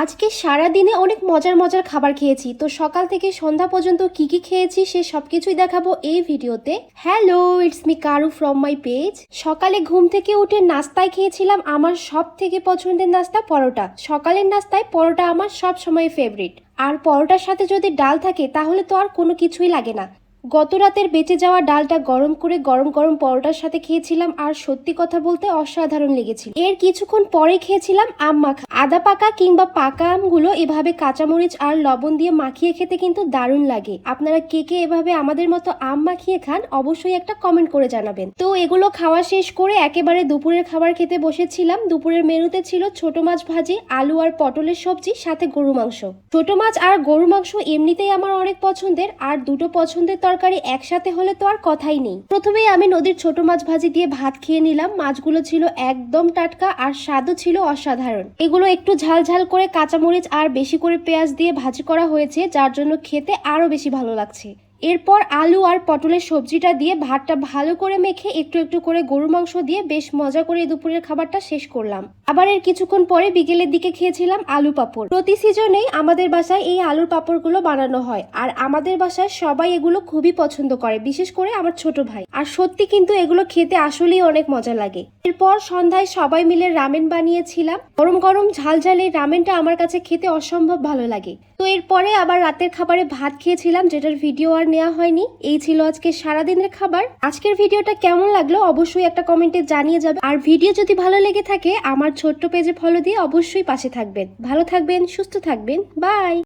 আজকে সারাদিনে অনেক মজার মজার খাবার খেয়েছি। তো সকাল থেকে সন্ধ্যা পর্যন্ত কি কি খেয়েছি সে সবকিছুই দেখাবো এই ভিডিওতে। হ্যালো, ইটস মি কারু ফ্রম মাই পেজ। সকালে ঘুম থেকে উঠে নাস্তায় খেয়েছিলাম আমার সব থেকে পছন্দের নাস্তা পরোটা। সকালের নাস্তায় পরোটা আমার সব সময় ফেভারিট। আর পরোটার সাথে যদি ডাল থাকে তাহলে তো আর কোনো কিছুই লাগে না। গত রাতের বেঁচে যাওয়া ডালটা গরম করে গরম গরম পরোটার সাথে খেয়েছিলাম আর সত্যি কথা বলতে অসাধারণ লেগেছিল। এর কিছুক্ষণ পরে খেয়েছিলাম আম মাখা। আদা পাকা কিংবা পাকা আমগুলো এভাবে কাঁচামরিচ আর লবণ দিয়ে মাখিয়ে খেতে কিন্তু দারুণ লাগে। আপনারা কে কে এভাবে আমাদের মতো আম মাখিয়ে খান অবশ্যই একটা কমেন্ট করে জানাবেন। তো এগুলো খাওয়া শেষ করে একেবারে দুপুরের খাবার খেতে বসেছিলাম। দুপুরের মেনুতে ছিল ছোট মাছ ভাজি, আলু আর পটলের সবজি, সাথে গরু মাংস। ছোট মাছ আর গরু মাংস এমনিতেই আমার অনেক পছন্দের, আর দুটো পছন্দের তরকারি একসাথে হলে তো আর কথাই নেই। প্রথমেই আমি নদীর ছোট মাছ ভাজি দিয়ে ভাত খেয়ে নিলাম। মাছগুলো ছিল একদম টাটকা আর স্বাদও ছিল অসাধারণ। এগুলো একটু ঝাল ঝাল করে কাঁচামরিচ আর বেশি করে পেঁয়াজ দিয়ে ভাজি করা হয়েছে, যার জন্য খেতে আরো বেশি ভালো লাগছে। এরপর আলু আর পটলের সবজিটা দিয়ে ভাতটা ভালো করে মেখে একটু একটু করে গরুর মাংস দিয়ে বেশ মজা করে দুপুরের খাবারটা শেষ করলাম। আবার এর কিছুক্ষণ পরে বিকেলের দিকে খেয়েছিলাম আলু পাঁপড়। প্রতি সিজনেই আমাদের বাসায় এই আলুর পাঁপড়গুলো বানানো হয়, আর আমাদের বাসায় সবাই এগুলো খুবই পছন্দ করে, বিশেষ করে আমার ছোট ভাই। আর সত্যি কিন্তু এগুলো খেতে আসলেই অনেক মজা লাগে। এরপর সন্ধ্যায় সবাই মিলে রামেন বানিয়েছিলাম। গরম গরম ঝাল ঝাল এই রামেনটা আমার কাছে খেতে অসম্ভব ভালো লাগে। তো এরপরে আবার রাতের খাবারে ভাত খেয়েছিলাম, যেটার ভিডিও আর নেওয়া হয়নি। এই ছিল আজকে সারাদিনের খাবার। আজকের ভিডিওটা কেমন লাগলো অবশ্যই একটা কমেন্টে জানিয়ে যাবে। আর ভিডিও যদি ভালো লেগে থাকে আমার ছোট্ট পেজে ফলো দিয়ে অবশ্যই পাশে থাকবেন। ভালো থাকবেন, সুস্থ থাকবেন, বাই।